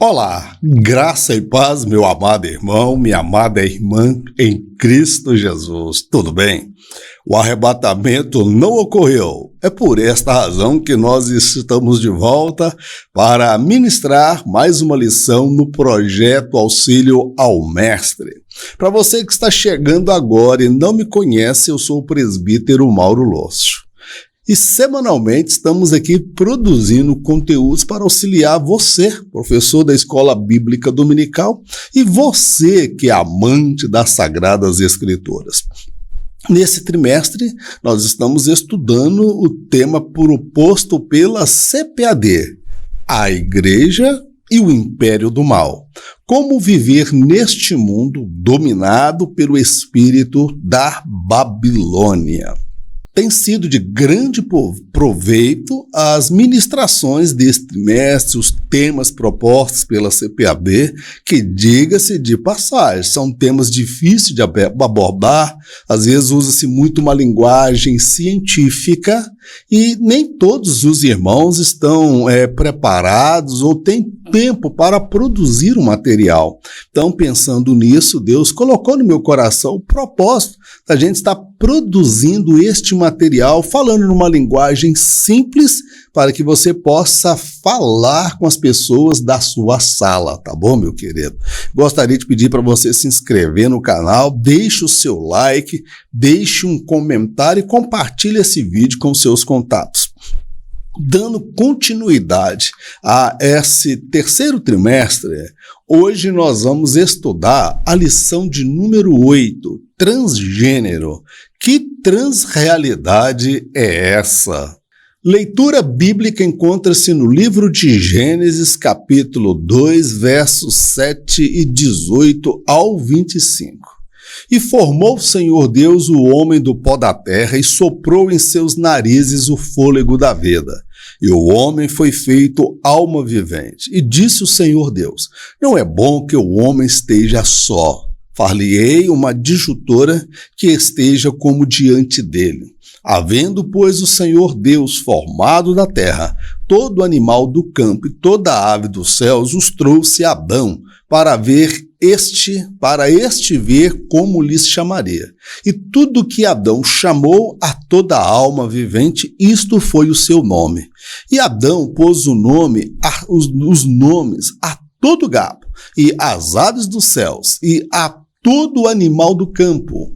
Olá, graça e paz, meu amado irmão, minha amada irmã em Cristo Jesus. Tudo bem? O arrebatamento não ocorreu. É por esta razão que nós estamos de volta para ministrar mais uma lição no projeto Auxílio ao Mestre. Para você que está chegando agora e não me conhece, eu sou o presbítero Mauro Lócio. E semanalmente estamos aqui produzindo conteúdos para auxiliar você, professor da Escola Bíblica Dominical, e você que é amante das Sagradas Escrituras. Nesse trimestre, nós estamos estudando o tema proposto pela CPAD, a Igreja e o Império do Mal. Como viver neste mundo dominado pelo espírito da Babilônia. Tem sido de grande proveito as ministrações deste trimestre, os temas propostos pela CPAB, que, diga-se de passagem, são temas difíceis de abordar, às vezes usa-se muito uma linguagem científica e nem todos os irmãos estão preparados ou têm tempo para produzir um material. Então, pensando nisso, Deus colocou no meu coração o propósito da gente estar produzindo este material, falando numa linguagem simples, para que você possa falar com as pessoas da sua sala, tá bom, meu querido? Gostaria de pedir para você se inscrever no canal, deixe o seu like, deixe um comentário e compartilhe esse vídeo com seus contatos. Dando continuidade a esse terceiro trimestre, hoje nós vamos estudar a lição de número 8, transgênero. Que transrealidade é essa? Leitura bíblica encontra-se no livro de Gênesis, capítulo 2, versos 7 e 18 ao 25. E formou o Senhor Deus o homem do pó da terra e soprou em seus narizes o fôlego da vida. E o homem foi feito alma vivente. E disse o Senhor Deus: não é bom que o homem esteja só. Far-lhe-ei uma adjutora que esteja como diante dele. Havendo, pois, o Senhor Deus formado da terra todo animal do campo e toda ave dos céus, os trouxe a Adão para este ver como lhes chamaria. E tudo que Adão chamou a toda alma vivente, isto foi o seu nome. E Adão pôs os nomes a todo gado, e às aves dos céus, e a todo animal do campo.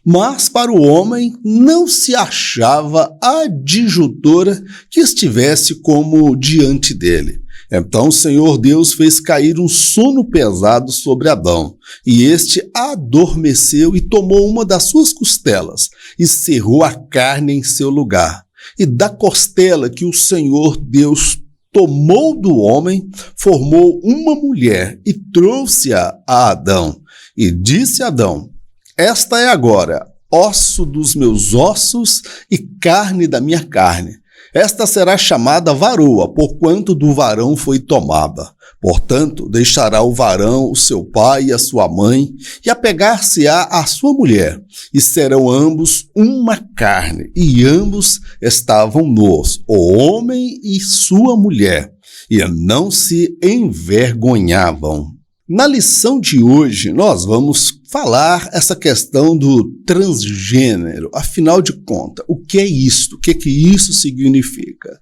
Mas para o homem não se achava adjutora que estivesse como diante dele. Então o Senhor Deus fez cair um sono pesado sobre Adão, e este adormeceu e tomou uma das suas costelas, e cerrou a carne em seu lugar. E da costela que o Senhor Deus tomou do homem, formou uma mulher, e trouxe-a a Adão. E disse Adão: esta é agora osso dos meus ossos e carne da minha carne. Esta será chamada varoa, porquanto do varão foi tomada. Portanto, deixará o varão o seu pai e a sua mãe, e apegar-se-á à sua mulher, e serão ambos uma carne. E ambos estavam nus, o homem e sua mulher, e não se envergonhavam. Na lição de hoje, nós vamos falar essa questão do transgênero. Afinal de contas, o que é isto? O que isso significa?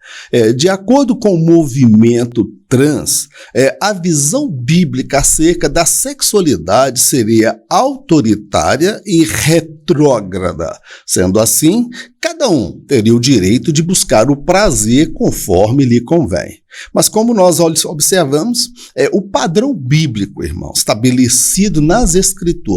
De acordo com o movimento trans, a visão bíblica acerca da sexualidade seria autoritária e retrógrada. Sendo assim, cada um teria o direito de buscar o prazer conforme lhe convém. Mas como nós observamos, o padrão bíblico, irmão, estabelecido nas Escrituras,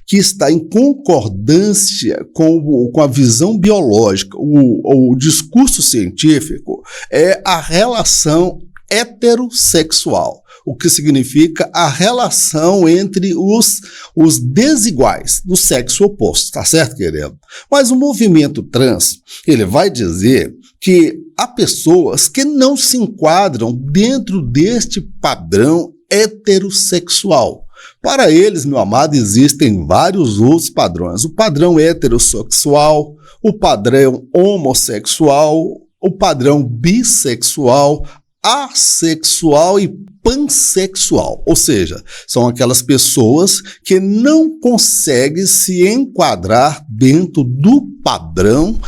que está em concordância com a visão biológica, o discurso científico, é a relação heterossexual, o que significa a relação entre os desiguais do sexo oposto, tá certo, querido? Mas o movimento trans, ele vai dizer que há pessoas que não se enquadram dentro deste padrão heterossexual. Para eles, meu amado, existem vários outros padrões. O padrão heterossexual, o padrão homossexual, o padrão bissexual, assexual e pansexual, ou seja, são aquelas pessoas que não conseguem se enquadrar dentro do padrão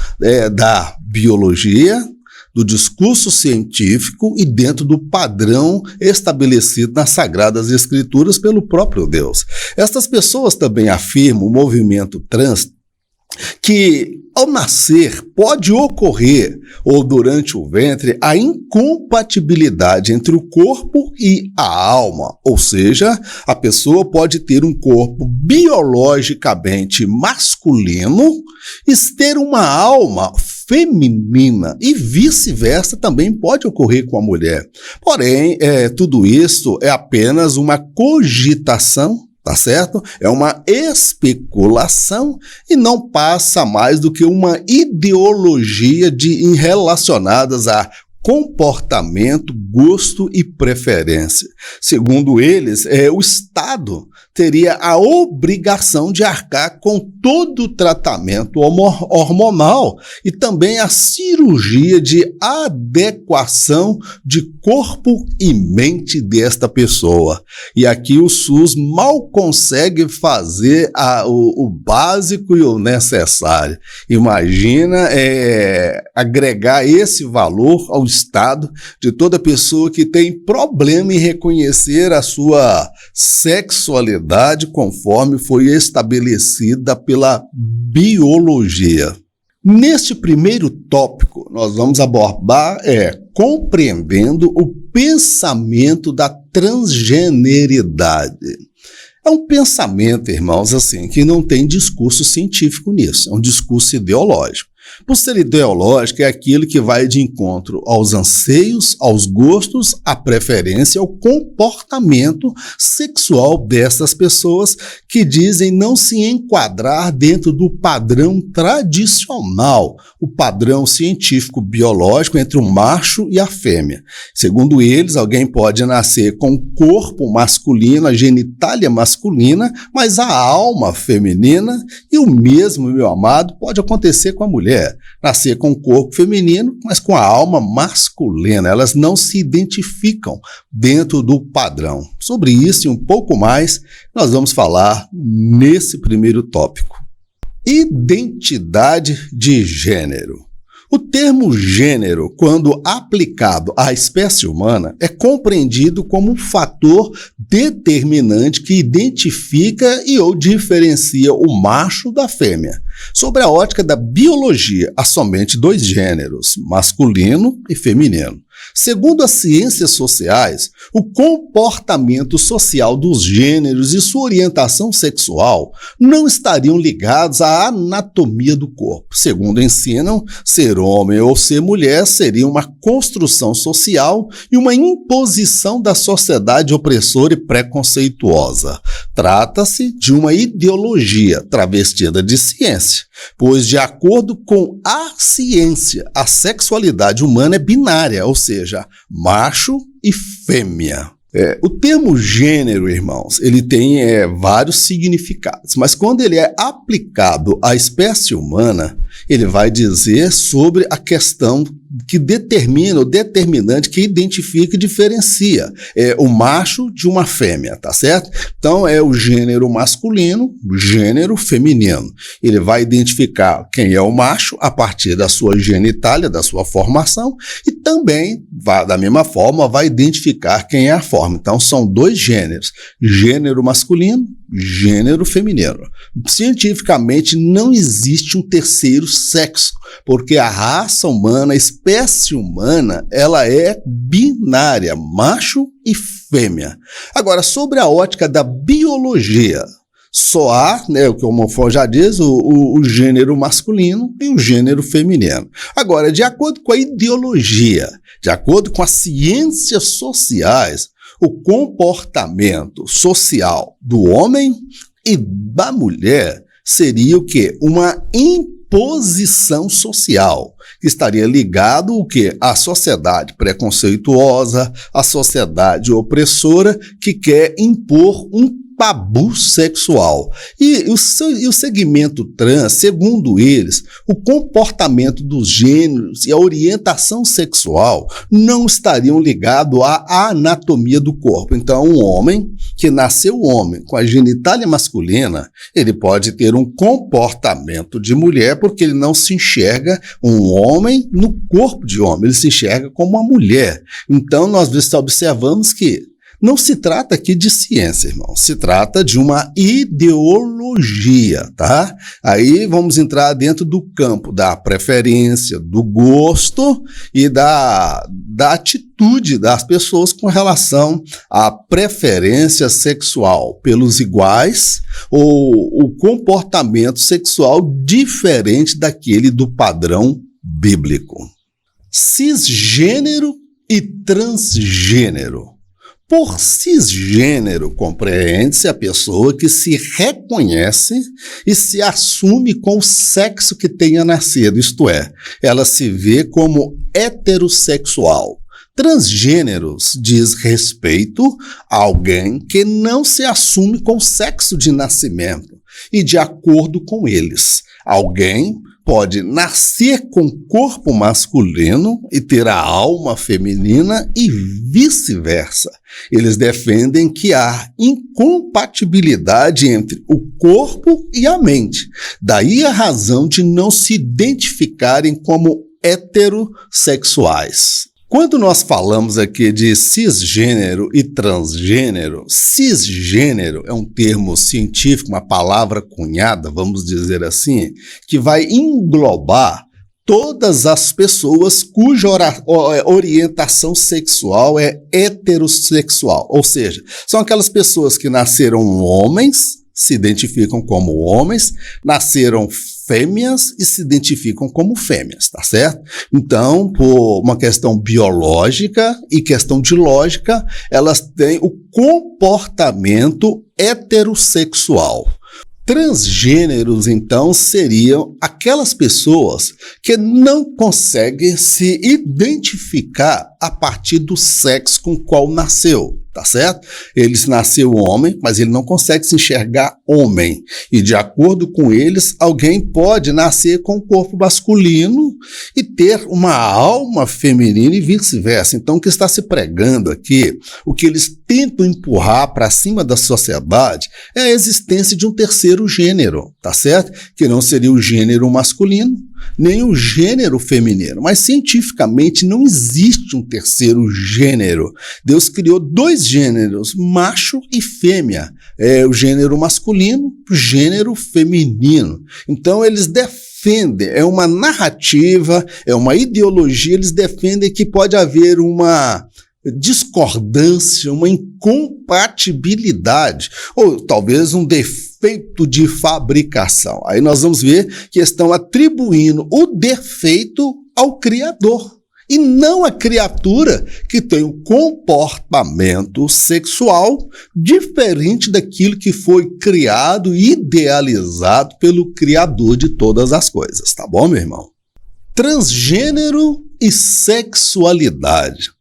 da biologia, do discurso científico e dentro do padrão estabelecido nas Sagradas Escrituras pelo próprio Deus. Estas pessoas também afirmam, o movimento trans, que ao nascer pode ocorrer, ou durante o ventre, a incompatibilidade entre o corpo e a alma, ou seja, a pessoa pode ter um corpo biologicamente masculino e ter uma alma feminina, e vice-versa também pode ocorrer com a mulher. Porém, tudo isso é apenas uma cogitação, tá certo? É uma especulação e não passa mais do que uma ideologia relacionadas a comportamento, gosto e preferência. Segundo eles, o Estado teria a obrigação de arcar com todo o tratamento hormonal e também a cirurgia de adequação de corpo e mente desta pessoa. E aqui o SUS mal consegue fazer o básico e o necessário. Imagina agregar esse valor ao Estado de toda pessoa que tem problema em reconhecer a sua sexualidade conforme foi estabelecida pela biologia. Neste primeiro tópico, nós vamos abordar compreendendo o pensamento da transgeneridade. É um pensamento, irmãos, assim, que não tem discurso científico nisso, é um discurso ideológico. Por ser ideológico, é aquilo que vai de encontro aos anseios, aos gostos, à preferência, ao comportamento sexual dessas pessoas que dizem não se enquadrar dentro do padrão tradicional, o padrão científico biológico entre o macho e a fêmea. Segundo eles, alguém pode nascer com o corpo masculino, a genitália masculina, mas a alma feminina, e o mesmo, meu amado, pode acontecer com a mulher. Nascer com o corpo feminino, mas com a alma masculina. Elas não se identificam dentro do padrão. Sobre isso e um pouco mais, nós vamos falar nesse primeiro tópico. Identidade de gênero. O termo gênero, quando aplicado à espécie humana, é compreendido como um fator determinante que identifica e ou diferencia o macho da fêmea. Sobre a ótica da biologia, há somente dois gêneros, masculino e feminino. Segundo as ciências sociais, o comportamento social dos gêneros e sua orientação sexual não estariam ligados à anatomia do corpo. Segundo ensinam, ser homem ou ser mulher seria uma construção social e uma imposição da sociedade opressora e preconceituosa. Trata-se de uma ideologia travestida de ciência, pois, de acordo com a ciência, a sexualidade humana é binária, ou seja, macho e fêmea. O termo gênero, irmãos, ele tem vários significados, mas quando ele é aplicado à espécie humana, ele vai dizer sobre a questão que determina, o determinante que identifica e diferencia o macho de uma fêmea, tá certo? Então, é o gênero masculino, o gênero feminino. Ele vai identificar quem é o macho a partir da sua genitália, da sua formação, e também, da mesma forma, vai identificar quem é a forma. Então, são dois gêneros, gênero masculino, gênero feminino. Cientificamente, não existe um terceiro sexo, porque a raça humana, a espécie humana, ela é binária, macho e fêmea. Agora, sobre a ótica da biologia, só há, como o já diz, o gênero masculino e o gênero feminino. Agora, de acordo com a ideologia, de acordo com as ciências sociais, o comportamento social do homem e da mulher seria o quê? Uma imposição social, que estaria ligado o quê? À sociedade preconceituosa, à sociedade opressora, que quer impor um tabu sexual. E o segmento trans, segundo eles, o comportamento dos gêneros e a orientação sexual não estariam ligados à anatomia do corpo. Então, um homem que nasceu homem com a genitália masculina, ele pode ter um comportamento de mulher porque ele não se enxerga um homem no corpo de homem, ele se enxerga como uma mulher. Então, nós observamos que não se trata aqui de ciência, irmão. Se trata de uma ideologia, tá? Aí vamos entrar dentro do campo da preferência, do gosto e da atitude das pessoas com relação à preferência sexual pelos iguais ou o comportamento sexual diferente daquele do padrão bíblico. Cisgênero e transgênero. Por cisgênero, compreende-se a pessoa que se reconhece e se assume com o sexo que tenha nascido, isto é, ela se vê como heterossexual. Transgêneros diz respeito a alguém que não se assume com o sexo de nascimento e de acordo com eles. Alguém pode nascer com corpo masculino e ter a alma feminina e vice-versa. Eles defendem que há incompatibilidade entre o corpo e a mente. Daí a razão de não se identificarem como heterossexuais. Quando nós falamos aqui de cisgênero e transgênero, cisgênero é um termo científico, uma palavra cunhada, vamos dizer assim, que vai englobar todas as pessoas cuja orientação sexual é heterossexual, ou seja, são aquelas pessoas que nasceram homens, se identificam como homens, nasceram fêmeas e se identificam como fêmeas, tá certo? Então, por uma questão biológica e questão de lógica, elas têm o comportamento heterossexual. Transgêneros, então, seriam aquelas pessoas que não conseguem se identificar a partir do sexo com o qual nasceu, tá certo? Eles nasceu homem, mas ele não consegue se enxergar homem. E de acordo com eles, alguém pode nascer com o corpo masculino e ter uma alma feminina e vice-versa. Então, o que está se pregando aqui, o que eles tentam empurrar para cima da sociedade é a existência de um terceiro gênero, tá certo? Que não seria o gênero masculino, nem o gênero feminino, mas cientificamente não existe um terceiro gênero. Deus criou dois gêneros, macho e fêmea, o gênero masculino, o gênero feminino. Então eles defendem, é uma narrativa, é uma ideologia, eles defendem que pode haver uma discordância, uma incompatibilidade, ou talvez um defeito de fabricação. Aí nós vamos ver que estão atribuindo o defeito ao Criador, e não a criatura que tem um comportamento sexual diferente daquilo que foi criado e idealizado pelo Criador de todas as coisas, tá bom, meu irmão? Transgênero e sexualidade.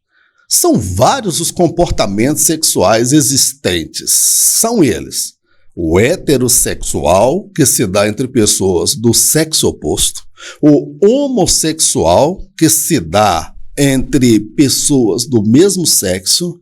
São vários os comportamentos sexuais existentes. São eles: o heterossexual, que se dá entre pessoas do sexo oposto, o homossexual, que se dá entre pessoas do mesmo sexo,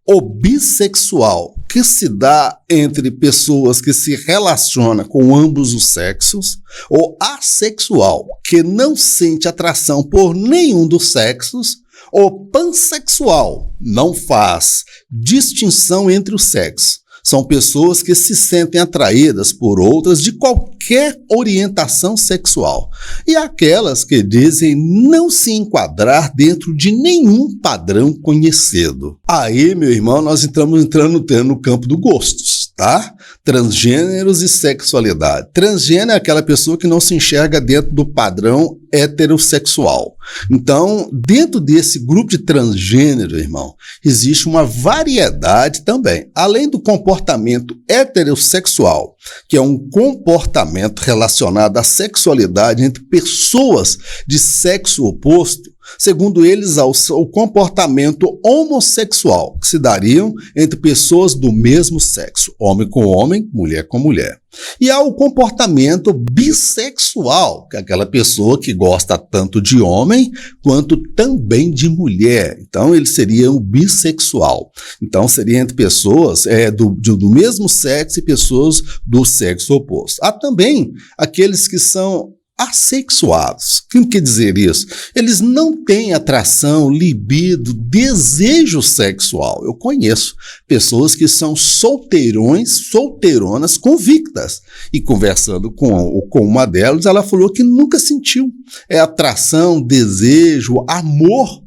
o bissexual, que se dá entre pessoas que se relacionam com ambos os sexos, o assexual, que não sente atração por nenhum dos sexos, o pansexual, não faz distinção entre os sexos. São pessoas que se sentem atraídas por outras de qualquer orientação sexual. E aquelas que dizem não se enquadrar dentro de nenhum padrão conhecido. Aí, meu irmão, nós estamos entrando no campo do gostos, tá? Transgêneros e sexualidade. Transgênero é aquela pessoa que não se enxerga dentro do padrão heterossexual. Então, dentro desse grupo de transgênero, irmão, existe uma variedade também. Além do comportamento heterossexual, que é um comportamento relacionado à sexualidade entre pessoas de sexo oposto, segundo eles, ao comportamento homossexual, que se dariam entre pessoas do mesmo sexo, homem com homem, mulher com mulher. E há o comportamento bissexual, que é aquela pessoa que gosta tanto de homem quanto também de mulher. Então, ele seria um bissexual. Então, seria entre pessoas do mesmo sexo e pessoas do sexo oposto. Há também aqueles que são assexuados. O que quer dizer isso? Eles não têm atração, libido, desejo sexual. Eu conheço pessoas que são solteironas convictas. E conversando com uma delas, ela falou que nunca sentiu atração, desejo, amor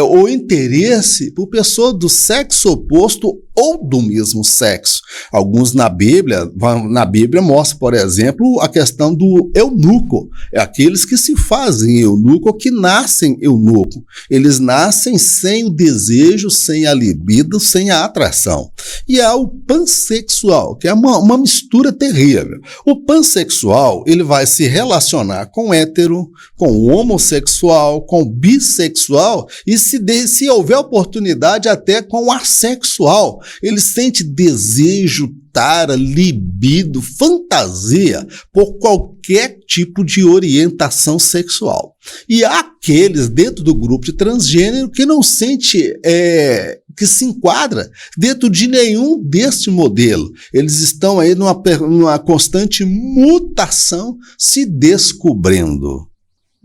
ou interesse por pessoa do sexo oposto ou do mesmo sexo. Alguns na Bíblia mostram, por exemplo, a questão do eunuco. É aqueles que se fazem eunuco ou que nascem eunuco. Eles nascem sem o desejo, sem a libido, sem a atração. E há o pansexual, que é uma mistura terrível. O pansexual, ele vai se relacionar com hétero, com homossexual, com bissexual e se houver oportunidade até com assexual. Ele sente desejo, tara, libido, fantasia por qualquer tipo de orientação sexual. E há aqueles dentro do grupo de transgênero que não sente, que se enquadra dentro de nenhum deste modelo. Eles estão aí numa constante mutação, se descobrindo.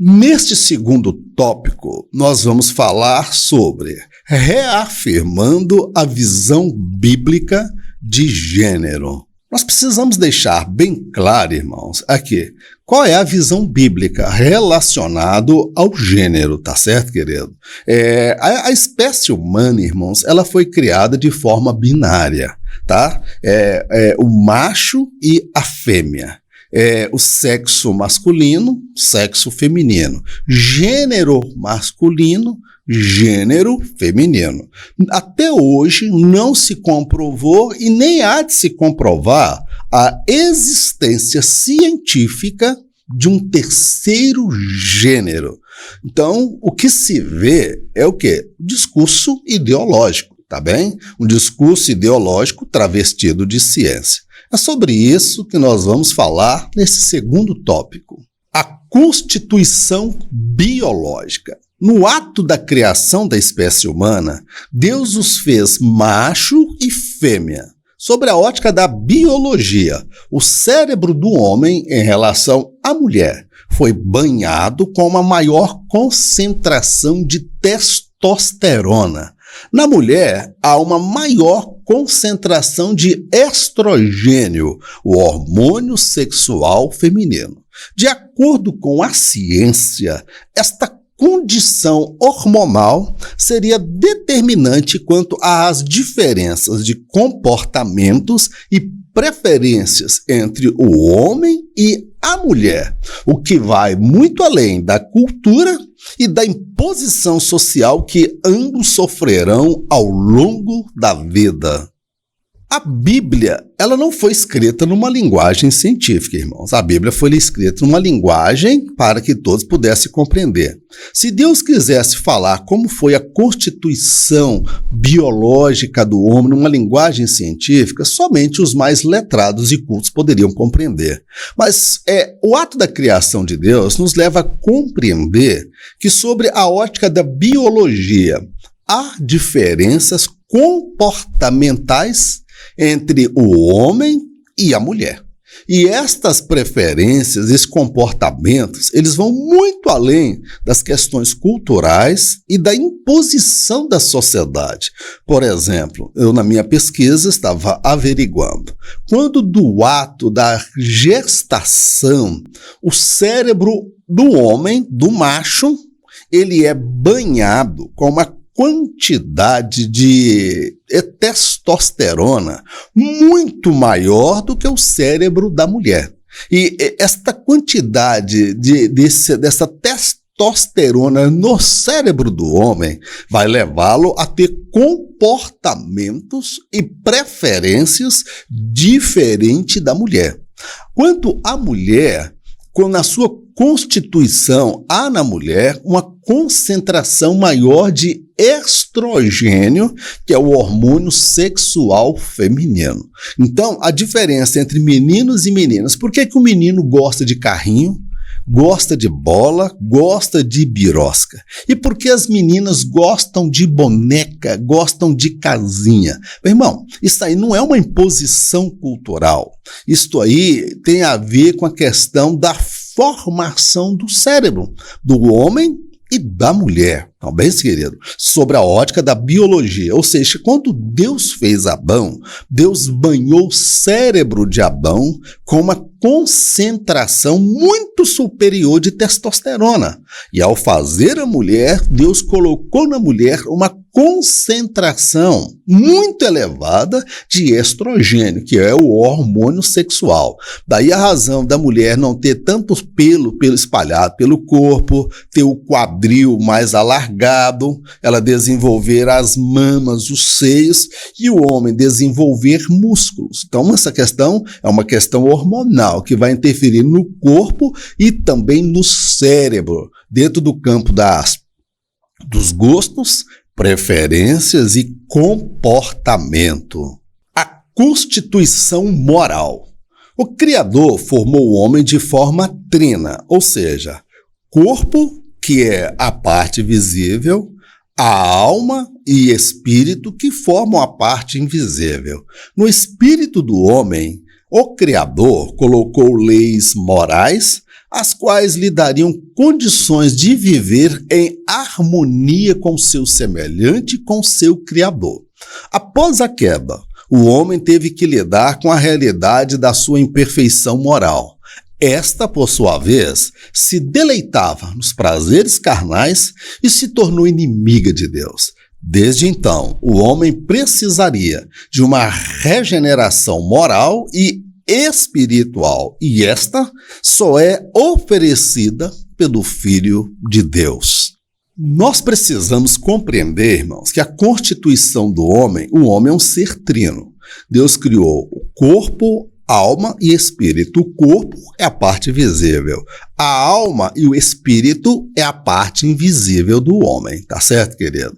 Neste segundo tópico, nós vamos falar sobre reafirmando a visão bíblica de gênero. Nós precisamos deixar bem claro, irmãos, aqui, qual é a visão bíblica relacionada ao gênero, tá certo, querido? A espécie humana, irmãos, ela foi criada de forma binária, tá? O macho e a fêmea. O sexo masculino, sexo feminino. Gênero masculino, gênero feminino. Até hoje não se comprovou e nem há de se comprovar a existência científica de um terceiro gênero. Então, o que se vê é o quê? Discurso ideológico, tá bem? Um discurso ideológico travestido de ciência. É sobre isso que nós vamos falar nesse segundo tópico. A constituição biológica. No ato da criação da espécie humana, Deus os fez macho e fêmea. Sobre a ótica da biologia, o cérebro do homem em relação à mulher foi banhado com uma maior concentração de testosterona. Na mulher, há uma maior concentração de estrogênio, o hormônio sexual feminino. De acordo com a ciência, esta condição hormonal seria determinante quanto às diferenças de comportamentos e preferências entre o homem e a mulher, o que vai muito além da cultura e da imposição social que ambos sofrerão ao longo da vida. A Bíblia, ela não foi escrita numa linguagem científica, irmãos. A Bíblia foi escrita numa linguagem para que todos pudessem compreender. Se Deus quisesse falar como foi a constituição biológica do homem numa linguagem científica, somente os mais letrados e cultos poderiam compreender. Mas o ato da criação de Deus nos leva a compreender que sobre a ótica da biologia há diferenças comportamentais entre o homem e a mulher. E estas preferências, esses comportamentos, eles vão muito além das questões culturais e da imposição da sociedade. Por exemplo, eu na minha pesquisa estava averiguando, quando do ato da gestação, o cérebro do homem, do macho, ele é banhado com uma quantidade de testosterona muito maior do que o cérebro da mulher. E esta quantidade dessa testosterona no cérebro do homem vai levá-lo a ter comportamentos e preferências diferentes da mulher. Quanto à mulher, na sua constituição, há na mulher uma concentração maior de estrogênio, que é o hormônio sexual feminino. Então, a diferença entre meninos e meninas, por que o menino gosta de carrinho, gosta de bola, gosta de birosca? E por que as meninas gostam de boneca, gostam de casinha? Meu irmão, isso aí não é uma imposição cultural. Isto aí tem a ver com a questão da formação do cérebro do homem e da mulher, tá bem, querido? Sobre a ótica da biologia. Ou seja, quando Deus fez Adão, Deus banhou o cérebro de Adão com uma concentração muito superior de testosterona. E ao fazer a mulher, Deus colocou na mulher uma concentração muito elevada de estrogênio, que é o hormônio sexual. Daí a razão da mulher não ter tanto pelo espalhado pelo corpo, ter o quadril mais alargado, ela desenvolver as mamas, os seios, e o homem desenvolver músculos. Então essa questão é uma questão hormonal que vai interferir no corpo e também no cérebro, dentro do campo dos gostos, preferências e comportamento. A constituição moral. O Criador formou o homem de forma trina, ou seja, corpo, que é a parte visível, a alma e espírito, que formam a parte invisível. No espírito do homem, o Criador colocou leis morais, as quais lhe dariam condições de viver em harmonia com seu semelhante e com seu Criador. Após a queda, o homem teve que lidar com a realidade da sua imperfeição moral. Esta, por sua vez, se deleitava nos prazeres carnais e se tornou inimiga de Deus. Desde então, o homem precisaria de uma regeneração moral e espiritual, e esta só é oferecida pelo Filho de Deus. Nós precisamos compreender, irmãos, que a constituição do homem, o homem é um ser trino. Deus criou o corpo, alma e espírito. O corpo é a parte visível. A alma e o espírito é a parte invisível do homem, tá certo, querido?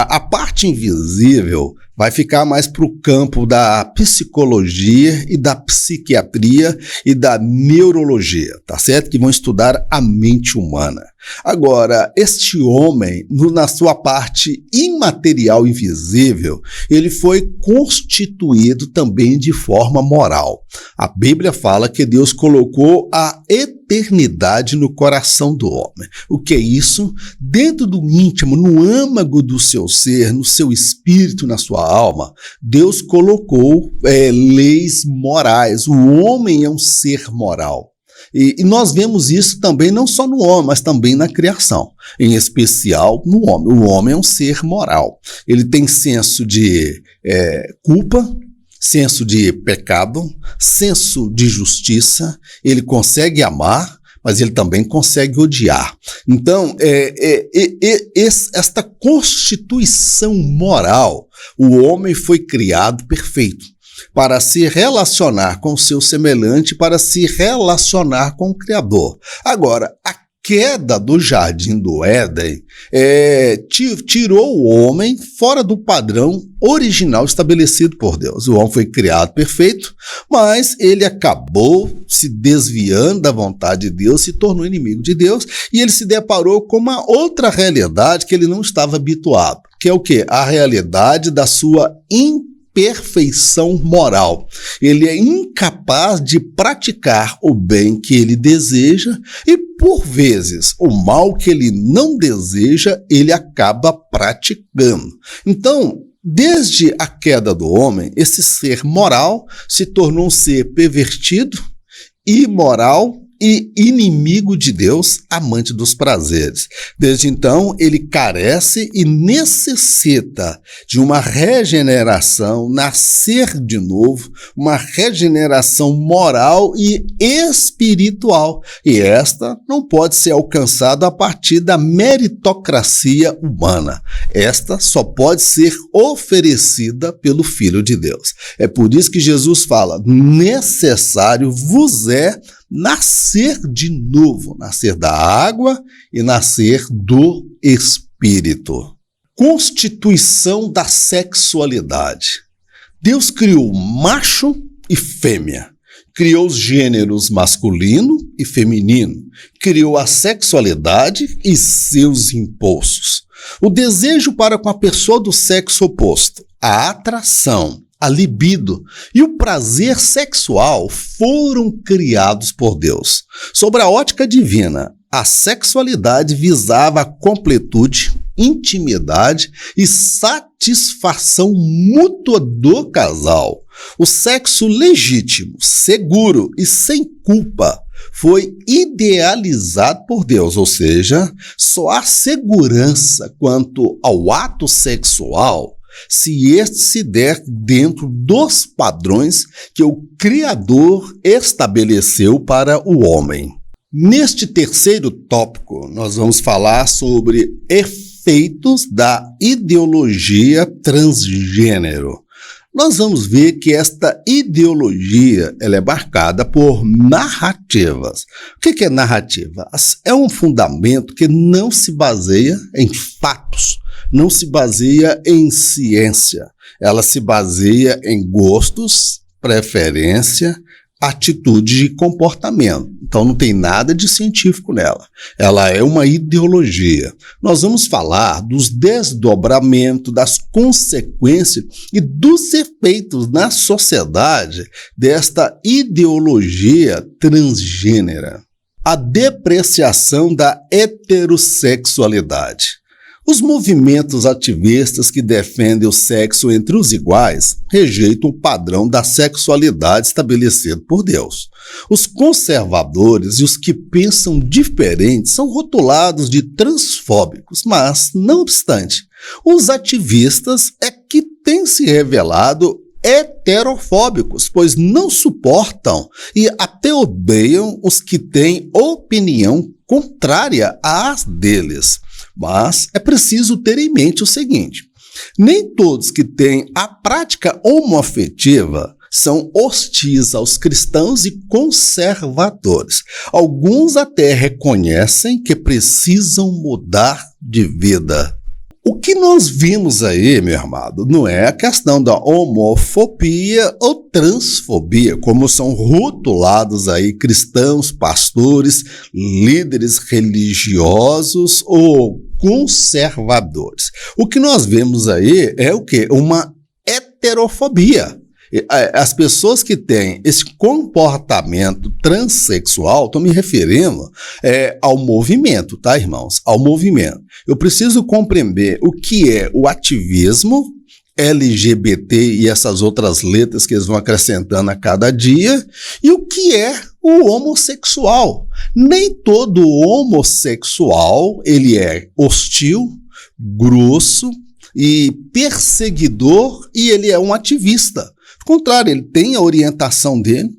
A parte invisível vai ficar mais para o campo da psicologia e da psiquiatria e da neurologia, tá certo? Que vão estudar a mente humana. Agora, este homem, na sua parte imaterial invisível, ele foi constituído também de forma moral. A Bíblia fala que Deus colocou a eternidade no coração do homem. O que é isso? Dentro do íntimo, no âmago do seu ser, no seu espírito, na sua alma, Deus colocou leis morais. O homem é um ser moral. E nós vemos isso também não só no homem, mas também na criação, em especial no homem. O homem é um ser moral. Ele tem senso de culpa, senso de pecado, senso de justiça, ele consegue amar, mas ele também consegue odiar. Então, esta constituição moral, o homem foi criado perfeito para se relacionar com o seu semelhante, para se relacionar com o Criador. Agora, a queda do jardim do Éden tirou o homem fora do padrão original estabelecido por Deus. O homem foi criado perfeito, mas ele acabou se desviando da vontade de Deus, se tornou inimigo de Deus, e ele se deparou com uma outra realidade que ele não estava habituado, que é o quê? A realidade da sua imperfeição moral. Ele é incapaz de praticar o bem que ele deseja e, por vezes, o mal que ele não deseja, ele acaba praticando. Então, desde a queda do homem, esse ser moral se tornou um ser pervertido, imoral e inimigo de Deus, amante dos prazeres. Desde então, ele carece e necessita de uma regeneração, nascer de novo, uma regeneração moral e espiritual. E esta não pode ser alcançada a partir da meritocracia humana. Esta só pode ser oferecida pelo Filho de Deus. É por isso que Jesus fala: necessário vos é nascer de novo, nascer da água e nascer do Espírito. Constituição da sexualidade. Deus criou macho e fêmea, criou os gêneros masculino e feminino, criou a sexualidade e seus impulsos. O desejo para com a pessoa do sexo oposto, a atração, a libido e o prazer sexual foram criados por Deus. Sobre a ótica divina, a sexualidade visava a completude, intimidade e satisfação mútua do casal. O sexo legítimo, seguro e sem culpa foi idealizado por Deus, ou seja, só há segurança quanto ao ato sexual se este se der dentro dos padrões que o Criador estabeleceu para o homem. Neste terceiro tópico, nós vamos falar sobre efeitos da ideologia transgênero. Nós vamos ver que esta ideologia ela é marcada por narrativas. O que é narrativa? É um fundamento que não se baseia em fatos, não se baseia em ciência. Ela se baseia em gostos, preferência, atitude e comportamento. Então não tem nada de científico nela. Ela é uma ideologia. Nós vamos falar dos desdobramentos, das consequências e dos efeitos na sociedade desta ideologia transgênera. A depreciação da heterossexualidade. Os movimentos ativistas que defendem o sexo entre os iguais rejeitam o padrão da sexualidade estabelecido por Deus. Os conservadores e os que pensam diferente são rotulados de transfóbicos, mas, não obstante, os ativistas é que têm se revelado heterofóbicos, pois não suportam e até odeiam os que têm opinião contrária às deles. Mas é preciso ter em mente o seguinte: nem todos que têm a prática homoafetiva são hostis aos cristãos e conservadores. Alguns até reconhecem que precisam mudar de vida. O que nós vimos aí, meu amado, não é a questão da homofobia ou transfobia, como são rotulados aí cristãos, pastores, líderes religiosos ou conservadores. O que nós vemos aí é o quê? Uma heterofobia. As pessoas que têm esse comportamento transexual, estou me referindo ao movimento, tá, irmãos? Ao movimento. Eu preciso compreender o que é o ativismo LGBT e essas outras letras que eles vão acrescentando a cada dia, e o que é o homossexual. Nem todo homossexual ele é hostil, grosso e perseguidor, e ele é um ativista. Ao contrário, ele tem a orientação dele.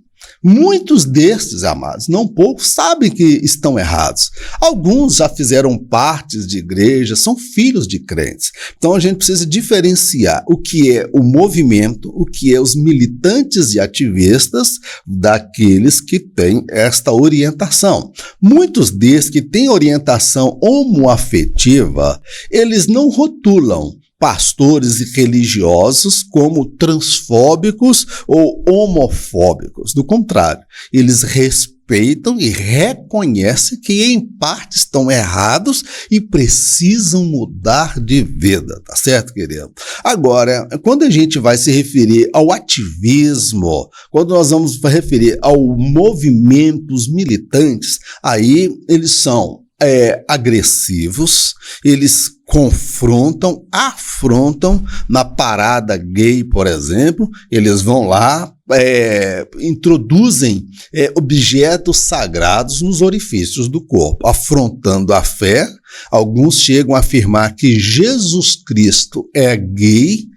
Muitos destes, amados, não poucos, sabem que estão errados. Alguns já fizeram partes de igreja, são filhos de crentes. Então a gente precisa diferenciar o que é o movimento, o que é os militantes e ativistas daqueles que têm esta orientação. Muitos destes que têm orientação homoafetiva, eles não rotulam pastores e religiosos como transfóbicos ou homofóbicos. Do contrário, eles respeitam e reconhecem que em parte estão errados e precisam mudar de vida, tá certo, querido? Agora, quando a gente vai se referir ao ativismo, quando nós vamos referir ao movimentos militantes, aí eles são agressivos, eles confrontam, afrontam. Na parada gay, por exemplo, eles vão lá, introduzem objetos sagrados nos orifícios do corpo, afrontando a fé. Alguns chegam a afirmar que Jesus Cristo é gay,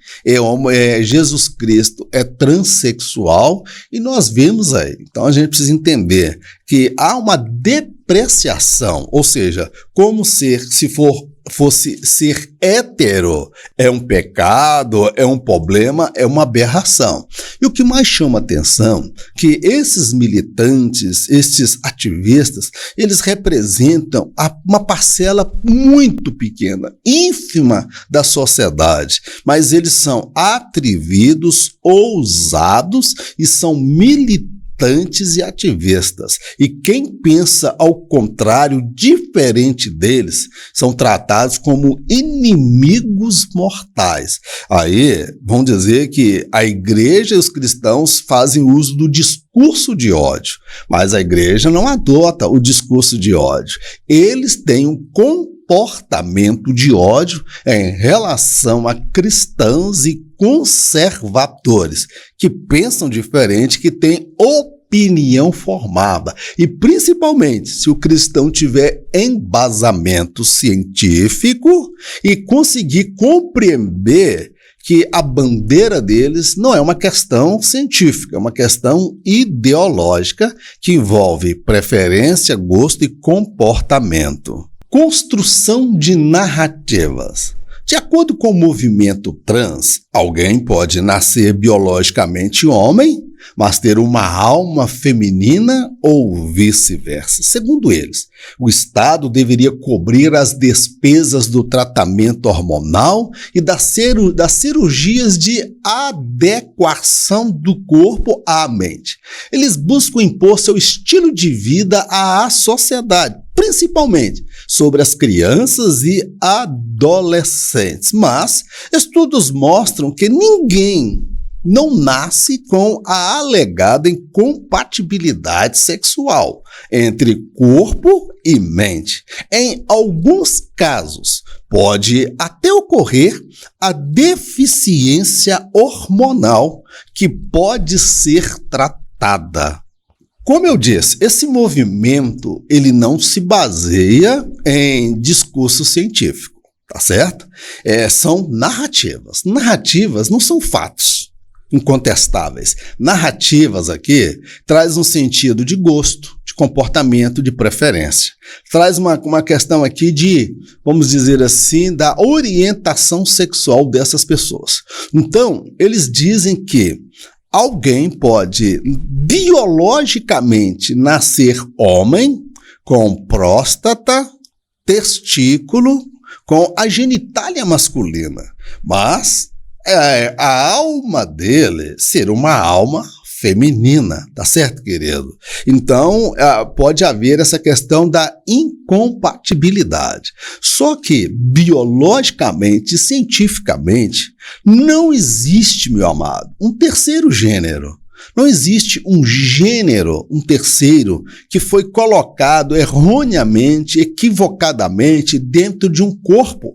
Jesus Cristo é transexual, e nós vemos aí. Então a gente precisa entender que há uma depreciação, ou seja, como se for fosse ser hétero é um pecado, é um problema, é uma aberração. E o que mais chama atenção que esses militantes, esses ativistas, eles representam uma parcela muito pequena, ínfima da sociedade, mas eles são atrevidos, ousados e são militantes e ativistas. E quem pensa ao contrário, diferente deles, são tratados como inimigos mortais. Aí, vão dizer que a igreja e os cristãos fazem uso do discurso de ódio, mas a igreja não adota o discurso de ódio. Eles têm um comportamento de ódio em relação a cristãos e conservadores que pensam diferente, que têm opinião formada. E principalmente se o cristão tiver embasamento científico e conseguir compreender que a bandeira deles não é uma questão científica, é uma questão ideológica que envolve preferência, gosto e comportamento. Construção de narrativas. De acordo com o movimento trans, alguém pode nascer biologicamente homem, mas ter uma alma feminina ou vice-versa. Segundo eles, o Estado deveria cobrir as despesas do tratamento hormonal e das cirurgias de adequação do corpo à mente. Eles buscam impor seu estilo de vida à sociedade, principalmente sobre as crianças e adolescentes. Mas estudos mostram que ninguém não nasce com a alegada incompatibilidade sexual entre corpo e mente. Em alguns casos, pode até ocorrer a deficiência hormonal que pode ser tratada. Como eu disse, esse movimento ele não se baseia em discurso científico, tá certo? São narrativas. Narrativas não são fatos incontestáveis. Narrativas aqui traz um sentido de gosto, de comportamento, de preferência. Traz uma questão aqui de, vamos dizer assim, da orientação sexual dessas pessoas. Então, eles dizem que alguém pode biologicamente nascer homem, com próstata, testículo, com a genitália masculina, mas a alma dele ser uma alma feminina, tá certo, querido? Então, pode haver essa questão da incompatibilidade. Só que, biologicamente e cientificamente, não existe, meu amado, um terceiro gênero. Não existe um gênero, um terceiro, que foi colocado erroneamente, equivocadamente dentro de um corpo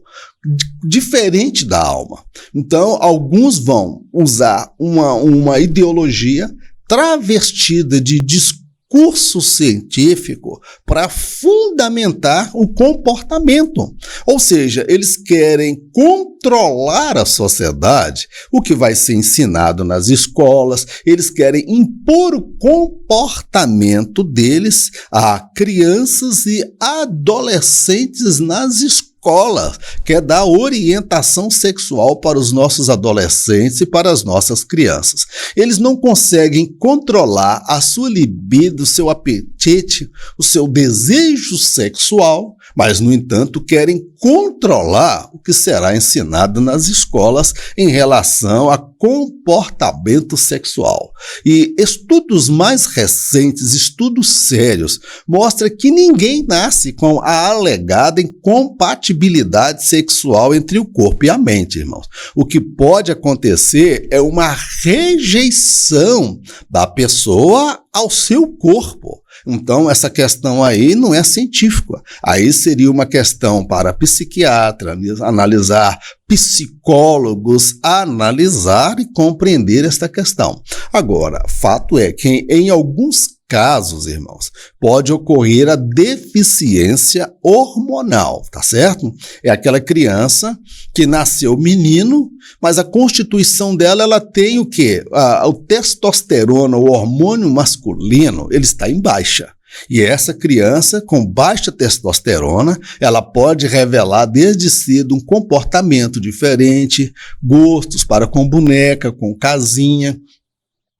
diferente da alma. Então, alguns vão usar uma ideologia travestida de discurso científico para fundamentar o comportamento. Ou seja, eles querem controlar a sociedade, o que vai ser ensinado nas escolas, eles querem impor o comportamento deles a crianças e adolescentes nas escolas, quer dar orientação sexual para os nossos adolescentes e para as nossas crianças. Eles não conseguem controlar a sua libido, o seu apetite, o seu desejo sexual, mas, no entanto, querem controlar o que será ensinado nas escolas em relação a comportamento sexual. E estudos mais recentes, estudos sérios, mostram que ninguém nasce com a alegada incompatibilidade sexual entre o corpo e a mente, irmãos. O que pode acontecer é uma rejeição da pessoa ao seu corpo. Então, essa questão aí não é científica. Aí seria uma questão para psiquiatra, analisar, psicólogos, analisar e compreender esta questão. Agora, fato é que em alguns casos, irmãos, pode ocorrer a deficiência hormonal, tá certo? É aquela criança que nasceu menino, mas a constituição dela, ela tem o quê? O testosterona, o hormônio masculino, ele está em baixa. E essa criança com baixa testosterona, ela pode revelar desde cedo um comportamento diferente, gostos para com boneca, com casinha,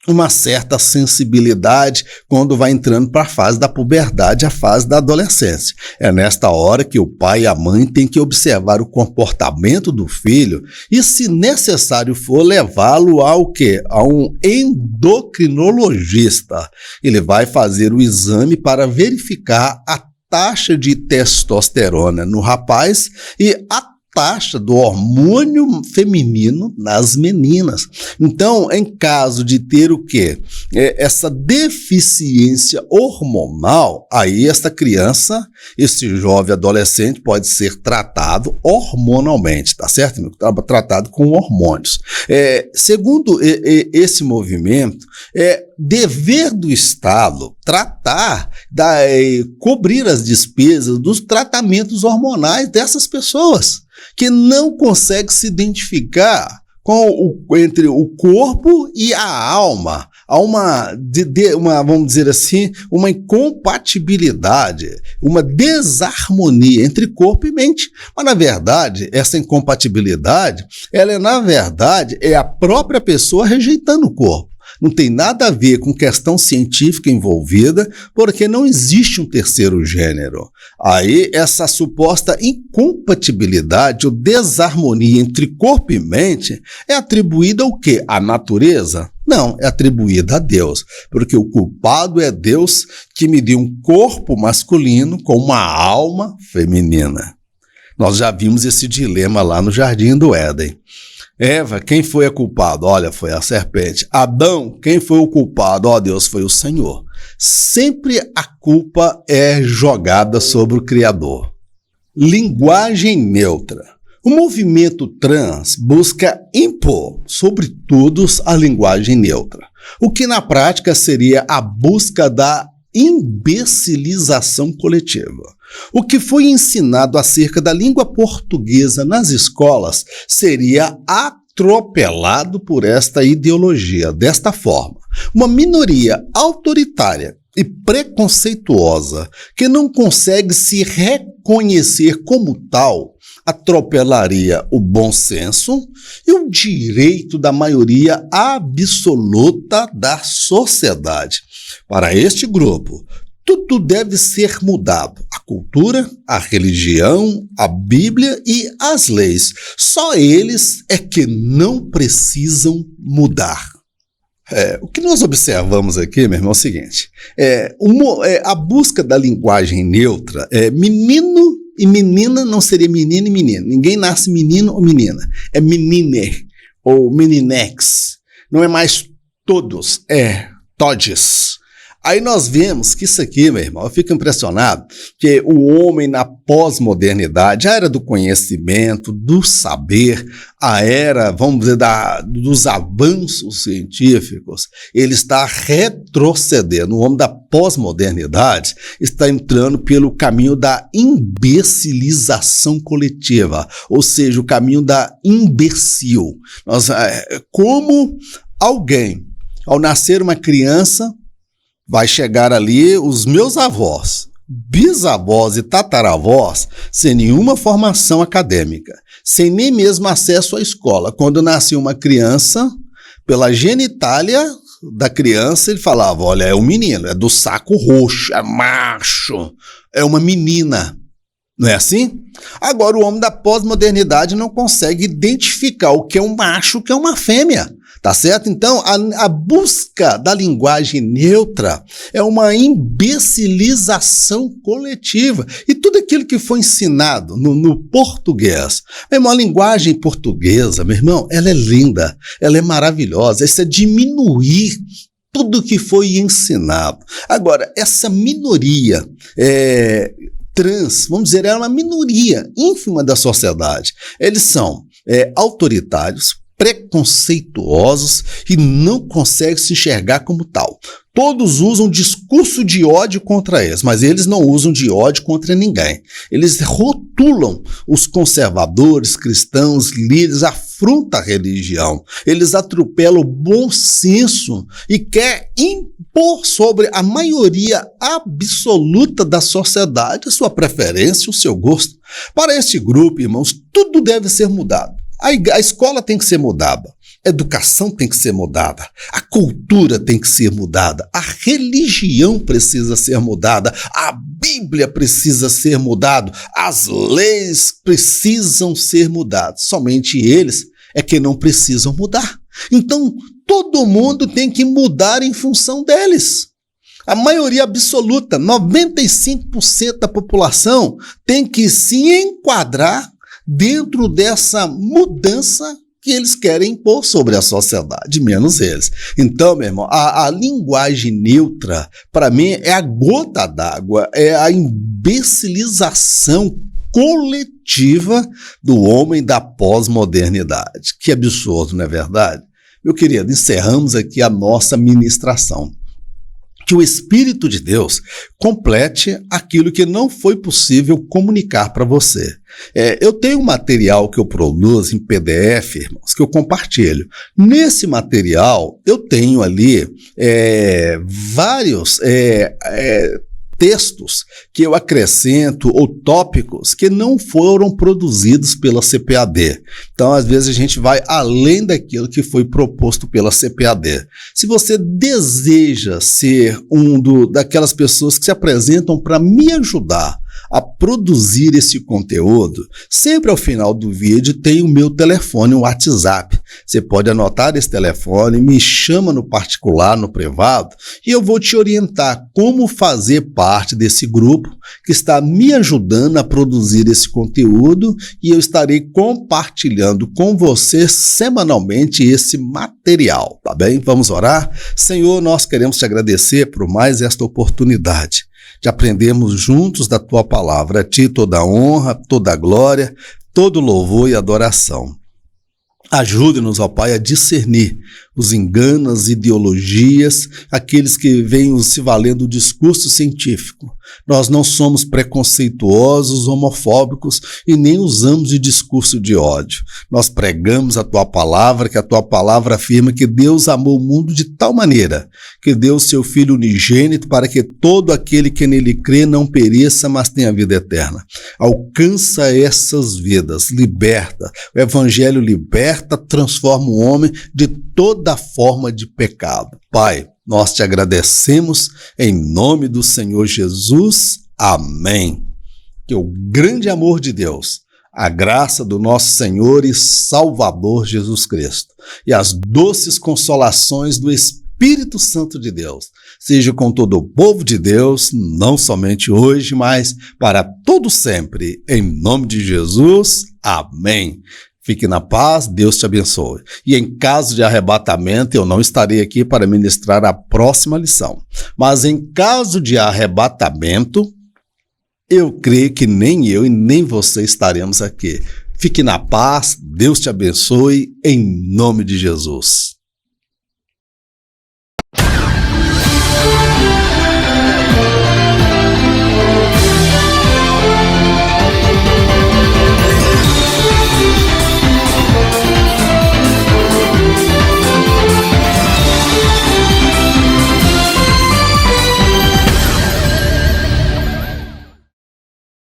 uma certa sensibilidade quando vai entrando para a fase da puberdade, a fase da adolescência. É nesta hora que o pai e a mãe têm que observar o comportamento do filho e, se necessário for, levá-lo ao quê? A um endocrinologista. Ele vai fazer o exame para verificar a taxa de testosterona no rapaz e a taxa do hormônio feminino nas meninas. Então, em caso de ter o quê? Essa deficiência hormonal, aí essa criança, esse jovem adolescente pode ser tratado hormonalmente, tá certo? Tratado com hormônios. Segundo esse movimento, é dever do Estado tratar, cobrir as despesas dos tratamentos hormonais dessas pessoas que não conseguem se identificar entre o corpo e a alma. Há uma, vamos dizer assim, uma incompatibilidade, uma desarmonia entre corpo e mente. Mas, na verdade, essa incompatibilidade, é a própria pessoa rejeitando o corpo. Não tem nada a ver com questão científica envolvida, porque não existe um terceiro gênero. Aí, essa suposta incompatibilidade ou desarmonia entre corpo e mente é atribuída ao quê? À natureza? Não, é atribuída a Deus, porque o culpado é Deus que me deu um corpo masculino com uma alma feminina. Nós já vimos esse dilema lá no Jardim do Éden. Eva, quem foi a culpada? Olha, foi a serpente. Adão, quem foi o culpado? Ó, Deus, foi o Senhor. Sempre a culpa é jogada sobre o Criador. Linguagem neutra. O movimento trans busca impor sobre todos a linguagem neutra, o que na prática seria a busca da imbecilização coletiva. O que foi ensinado acerca da língua portuguesa nas escolas seria atropelado por esta ideologia, desta forma. Uma minoria autoritária e preconceituosa que não consegue se reconhecer como tal atropelaria o bom senso e o direito da maioria absoluta da sociedade. Para este grupo, tudo deve ser mudado. A cultura, a religião, a Bíblia e as leis. Só eles é que não precisam mudar. O que nós observamos aqui, meu irmão, é o seguinte. A busca da linguagem neutra, menino e menina não seria menino e menina. Ninguém nasce menino ou menina. É menine ou meninex. Não é mais todos, é todes. Aí nós vemos que isso aqui, meu irmão, eu fico impressionado que o homem na pós-modernidade, a era do conhecimento, do saber, a era, vamos dizer, dos avanços científicos, ele está retrocedendo. O homem da pós-modernidade está entrando pelo caminho da imbecilização coletiva, ou seja, o caminho da imbecil. Como alguém, ao nascer uma criança, vai chegar ali os meus avós, bisavós e tataravós, sem nenhuma formação acadêmica, sem nem mesmo acesso à escola. Quando nascia uma criança, pela genitália da criança, ele falava, olha, é um menino, é do saco roxo, é macho, é uma menina. Não é assim? Agora, o homem da pós-modernidade não consegue identificar o que é um macho, o que é uma fêmea. Tá certo? Então, a busca da linguagem neutra é uma imbecilização coletiva. E tudo aquilo que foi ensinado no português. Meu irmão, a linguagem portuguesa, meu irmão, ela é linda, ela é maravilhosa. Isso é diminuir tudo que foi ensinado. Agora, essa minoria trans, vamos dizer, é uma minoria ínfima da sociedade. Eles são autoritários, preconceituosos e não conseguem se enxergar como tal. Todos usam discurso de ódio contra eles, mas eles não usam de ódio contra ninguém. Eles rotulam os conservadores, cristãos, líderes, afrontam a religião. Eles atropelam o bom senso e querem impor sobre a maioria absoluta da sociedade a sua preferência, o seu gosto. Para este grupo, irmãos, tudo deve ser mudado. A escola tem que ser mudada, a educação tem que ser mudada, a cultura tem que ser mudada, a religião precisa ser mudada, a Bíblia precisa ser mudada, as leis precisam ser mudadas. Somente eles é que não precisam mudar. Então, todo mundo tem que mudar em função deles. A maioria absoluta, 95% da população, tem que se enquadrar dentro dessa mudança que eles querem impor sobre a sociedade, menos eles. Então, meu irmão, a linguagem neutra, para mim, é a gota d'água, é a imbecilização coletiva do homem da pós-modernidade. Que absurdo, não é verdade? Meu querido, encerramos aqui a nossa ministração. Que o Espírito de Deus complete aquilo que não foi possível comunicar para você. Eu tenho um material que eu produzo em PDF, irmãos, que eu compartilho. Nesse material, eu tenho ali vários textos que eu acrescento ou tópicos que não foram produzidos pela CPAD. Então, às vezes, a gente vai além daquilo que foi proposto pela CPAD. Se você deseja ser daquelas pessoas que se apresentam para me ajudar a produzir esse conteúdo, sempre ao final do vídeo tem o meu telefone, o WhatsApp. Você pode anotar esse telefone, me chama no particular, no privado, e eu vou te orientar como fazer parte desse grupo que está me ajudando a produzir esse conteúdo, e eu estarei compartilhando com você semanalmente esse material, tá bem? Vamos orar? Senhor, nós queremos te agradecer por mais esta oportunidade de aprendermos juntos da tua palavra. A ti toda a honra, toda a glória, todo louvor e adoração. Ajude-nos, ó Pai, a discernir os enganos, ideologias, aqueles que vêm se valendo do discurso científico. Nós não somos preconceituosos, homofóbicos e nem usamos de discurso de ódio. Nós pregamos a tua palavra, que a tua palavra afirma que Deus amou o mundo de tal maneira que deu o seu Filho unigênito para que todo aquele que nele crê não pereça, mas tenha vida eterna. Alcança essas vidas, liberta. O Evangelho liberta, transforma o homem de toda forma de pecado. Pai, nós te agradecemos em nome do Senhor Jesus. Amém. Que o grande amor de Deus, a graça do nosso Senhor e Salvador Jesus Cristo e as doces consolações do Espírito Santo de Deus seja com todo o povo de Deus, não somente hoje, mas para todo sempre. Em nome de Jesus. Amém. Fique na paz, Deus te abençoe. E em caso de arrebatamento, eu não estarei aqui para ministrar a próxima lição. Mas em caso de arrebatamento, eu creio que nem eu e nem você estaremos aqui. Fique na paz, Deus te abençoe, em nome de Jesus.